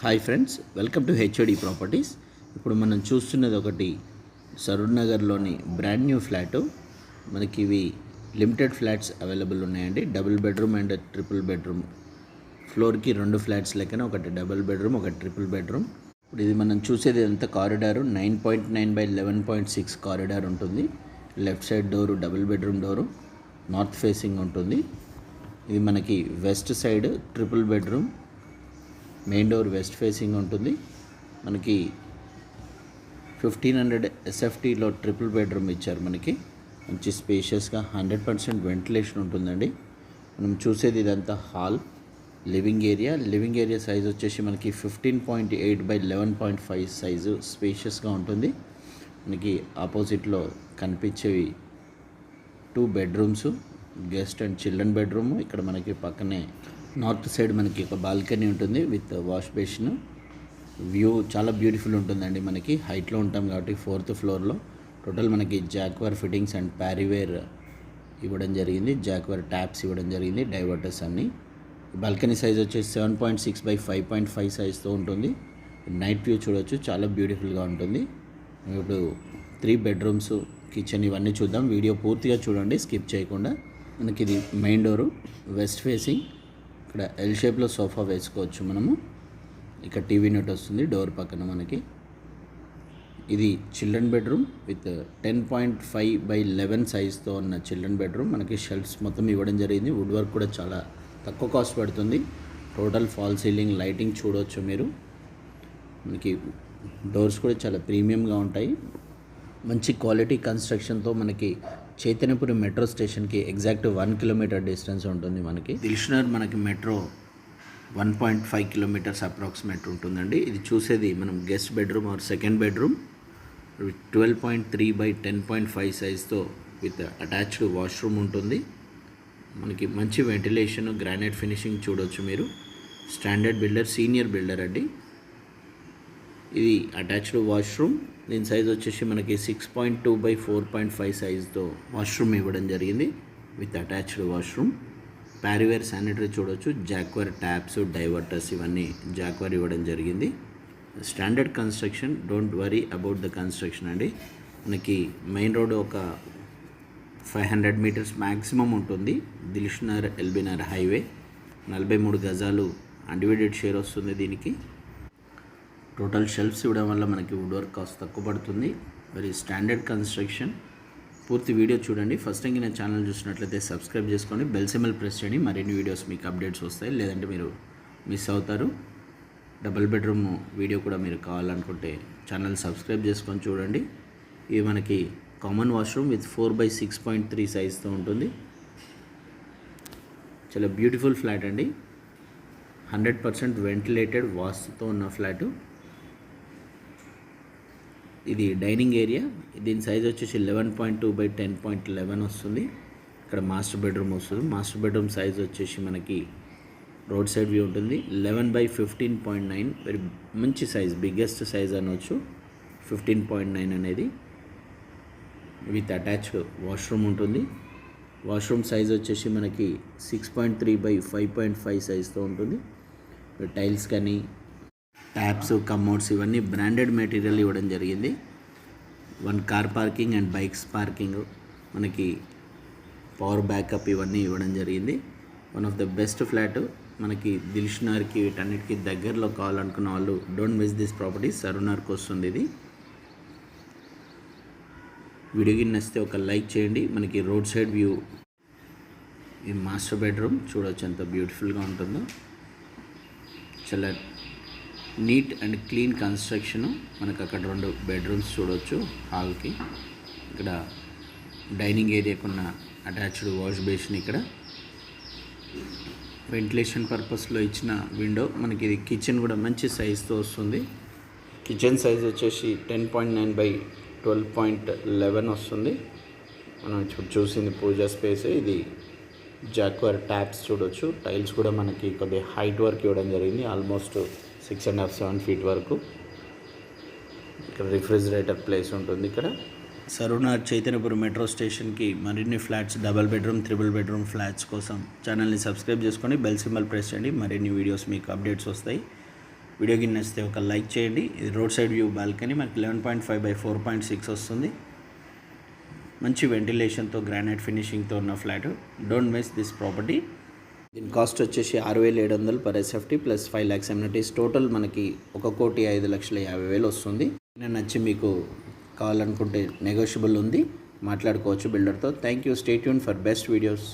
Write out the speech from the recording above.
Hi friends, welcome to HOD properties. ఇప్పుడు మనం చూస్తున్నది ఒకటి సరూర్ నగర్లోని బ్రాండ్ న్యూ ఫ్లాటు. మనకి ఇవి లిమిటెడ్ ఫ్లాట్స్ అవైలబుల్ ఉన్నాయండి. Double bedroom and triple bedroom. ఫ్లోర్కి 2 ఫ్లాట్స్ లెక్కన ఒకటి డబుల్ బెడ్రూమ్, ఒకటి ట్రిపుల్ బెడ్రూమ్. ఇప్పుడు ఇది మనం చూసేది ఎంత కారిడారు 9.9/11.6 కారిడార్ ఉంటుంది. Left side door double bedroom door, north facing ఉంటుంది. ఇది మనకి west side triple bedroom, main door west facing ఉంటుంది. మనకి 1500 SFTలో ట్రిపుల్ బెడ్రూమ్ ఇచ్చారు. మనకి మంచి స్పేషియస్గా 100% వెంటిలేషన్ ఉంటుందండి. మనం చూసేది ఇదంతా హాల్, లివింగ్ ఏరియా సైజ్ వచ్చేసి మనకి 15.8/11.5 సైజు స్పేషియస్గా ఉంటుంది. మనకి ఆపోజిట్లో కనిపించేవి 2 bedrooms, guest and children bedroom. ఇక్కడ మనకి పక్కనే నార్త్ సైడ్ మనకి ఒక బాల్కనీ ఉంటుంది విత్ వాష్ బేసిన్. వ్యూ చాలా బ్యూటిఫుల్ ఉంటుందండి. మనకి హైట్లో ఉంటాం కాబట్టి 4th ఫ్లోర్లో. టోటల్ మనకి జాక్వర్ ఫిట్టింగ్స్ అండ్ ప్యారీవేర్ ఇవ్వడం జరిగింది. జాక్వర్ ట్యాప్స్ ఇవ్వడం జరిగింది, డైవర్టర్స్ అన్నీ. బాల్కనీ సైజ్ వచ్చేసి 7.6/5.5 సైజ్తో ఉంటుంది. నైట్ వ్యూ చూడవచ్చు, చాలా బ్యూటిఫుల్గా ఉంటుంది. ఇప్పుడు 3 బెడ్రూమ్స్, కిచెన్ ఇవన్నీ చూద్దాం. వీడియో పూర్తిగా చూడండి, స్కిప్ చేయకుండా. మనకి ఇది మెయిన్ డోరు వెస్ట్ ఫేసింగ్. ఇక్కడ ఎల్ షేప్లో సోఫా వేసుకోవచ్చు మనము. ఇక్కడ టీవీ నెట్ వస్తుంది డోర్ పక్కన మనకి. ఇది చిల్డ్రన్ బెడ్రూమ్ విత్ 10.5/11 సైజ్తో ఉన్న చిల్డ్రన్ బెడ్రూమ్. మనకి షెల్ఫ్స్ మొత్తం ఇవ్వడం జరిగింది. వుడ్ వర్క్ కూడా చాలా తక్కువ కాస్ట్ పడుతుంది. టోటల్ ఫాల్ సీలింగ్ లైటింగ్ చూడవచ్చు మీరు. మనకి డోర్స్ కూడా చాలా ప్రీమియంగా ఉంటాయి. మంచి క్వాలిటీ కన్స్ట్రక్షన్తో మనకి చైతన్యపురం మెట్రో స్టేషన్కి ఎగ్జాక్ట్ 1 కిలోమీటర్ డిస్టెన్స్ ఉంటుంది. మనకి దిల్షునర్ మనకి మెట్రో 1.5 కిలోమీటర్స్ అప్రాక్సిమేట్ ఉంటుందండి. ఇది చూసేది మనం guest bedroom or second bedroom. 12.3/10.5 సైజ్తో విత్ అటాచ్డ్ వాష్రూమ్ ఉంటుంది. మనకి మంచి వెంటిలేషన్, గ్రానైట్ ఫినిషింగ్ చూడవచ్చు మీరు. స్టాండర్డ్ బిల్డర్, సీనియర్ బిల్డర్ అండి. ఇది అటాచ్డ్ వాష్రూమ్. దీని సైజ్ వచ్చేసి మనకి 6.2/4.5 సైజ్తో వాష్రూమ్ ఇవ్వడం జరిగింది విత్ అటాచ్డ్ వాష్రూమ్. ప్యారీవేర్ శానిటరీ చూడవచ్చు. జాక్వర్ ట్యాప్స్, డైవర్టర్స్ ఇవన్నీ జాక్వర్ ఇవ్వడం జరిగింది. Standard construction, don't worry about the construction అండి. మనకి మెయిన్ రోడ్ ఒక 500 మీటర్స్ మ్యాక్సిమం ఉంటుంది. దిల్షునర్ ఎల్బీనగర్ హైవే. 43 గజాలు అన్డివైడెడ్ షేర్ వస్తుంది దీనికి. టోటల్ షెల్ఫ్స్ ఇవ్వడం వల్ల మనకి వుడ్ వర్క్ కాస్ట్ తక్కువ పడుతుంది. Very standard construction. పూర్తి వీడియో చూడండి. ఫస్ట్ టైం నా ఛానల్ చూసినట్లయితే సబ్స్క్రైబ్ చేసుకోండి, బెల్ సింబల్ ప్రెస్ చేయండి. మరిన్ని వీడియోస్ మీకు అప్డేట్స్ వస్తాయి, లేదంటే మీరు మిస్ అవుతారు. డబుల్ బెడ్రూమ్ వీడియో కూడా మీరు కావాలనుకుంటే ఛానల్ సబ్స్క్రైబ్ చేసుకొని చూడండి. ఇది మనకి కామన్ వాష్రూమ్ విత్ 4/6.3 సైజ్తో ఉంటుంది. చాలా బ్యూటిఫుల్ ఫ్లాట్ అండి. 100% వెంటిలేటెడ్ వాస్తుతో ఉన్న ఫ్లాటు. ఇది డైనింగ్ ఏరియా. దీని సైజ్ వచ్చేసి 11.2/10.11 వస్తుంది. ఇక్కడ మాస్టర్ బెడ్రూమ్ వస్తుంది. మాస్టర్ బెడ్రూమ్ సైజ్ వచ్చేసి మనకి రోడ్ సైడ్ వ్యూ ఉంటుంది. 11/15.9, వెరీ మంచి సైజ్, బిగ్గెస్ట్ సైజ్ అనవచ్చు 15.9 అనేది. విత్ అటాచ్డ్ వాష్రూమ్ ఉంటుంది. వాష్రూమ్ సైజ్ వచ్చేసి మనకి 6.3/5.5 సైజ్తో ఉంటుంది. టైల్స్ కానీ ట్యాప్స్, కమోడ్స్ ఇవన్నీ బ్రాండెడ్ మెటీరియల్ ఇవ్వడం జరిగింది. 1 car parking and bikes parking, మనకి పవర్ బ్యాకప్ ఇవన్నీ ఇవ్వడం జరిగింది. One of the best flat. మనకి దిల్షునర్కి వీటన్నిటికీ దగ్గరలో కావాలనుకున్న వాళ్ళు డోంట్ మిస్ దిస్ ప్రాపర్టీ. సరూర్ నగర్కి వస్తుంది ఇది. వీడియోకి నచ్చితే ఒక లైక్ చేయండి. మనకి రోడ్ సైడ్ వ్యూ. ఈ మాస్టర్ బెడ్రూమ్ చూడవచ్చు ఎంత బ్యూటిఫుల్గా ఉంటుందో. చాలా నీట్ అండ్ క్లీన్ కన్స్ట్రక్షను. మనకు అక్కడ 2 బెడ్రూమ్స్ చూడవచ్చు హాల్కి. ఇక్కడ డైనింగ్ ఏరియాకున్న అటాచ్డ్ వాష్ బేసిన్. ఇక్కడ వెంటిలేషన్ పర్పస్లో ఇచ్చిన విండో. మనకి ఇది కిచెన్ కూడా మంచి సైజ్తో వస్తుంది. కిచెన్ సైజ్ వచ్చేసి 10.9/12.11 వస్తుంది. మనం ఇప్పుడు చూసింది పూజా స్పేస్. ఇది జాక్వర్ ట్యాప్స్ చూడవచ్చు. టైల్స్ కూడా మనకి కొద్దిగా హైట్ వర్క్ ఇవ్వడం జరిగింది, ఆల్మోస్ట్ 6.5-7 ఫీట్ వరకు. ఇక్కడ రిఫ్రిజిరేటర్ ప్లేస్ ఉంటుంది. ఇక్కడ సరూర్ నగర్ చైతన్యపురం మెట్రో స్టేషన్కి మరిన్ని flats, double bedroom, triple bedroom flats కోసం ఛానల్ని సబ్స్క్రైబ్ చేసుకొని బెల్ సింబల్ ప్రెస్ చేయండి. మరిన్ని వీడియోస్ మీకు అప్డేట్స్ వస్తాయి. వీడియో గిన్నె వస్తే ఒక లైక్ చేయండి. ఇది రోడ్ సైడ్ వ్యూ బాల్కనీ, మనకి 11.5/4.6 వస్తుంది. మంచి వెంటిలేషన్తో గ్రానైట్ ఫినిషింగ్తో ఉన్న flat. Don't miss this property. దీని కాస్ట్ వచ్చేసి 6,700 per SFT plus 5 lakhs amenities. Total మనకి 1,05,50,000 వస్తుంది. నేను నచ్చి మీకు కావాలనుకుంటే నెగోషియబుల్ ఉంది, మాట్లాడుకోవచ్చు బిల్డర్తో. Thank you. Stay tune for best videos.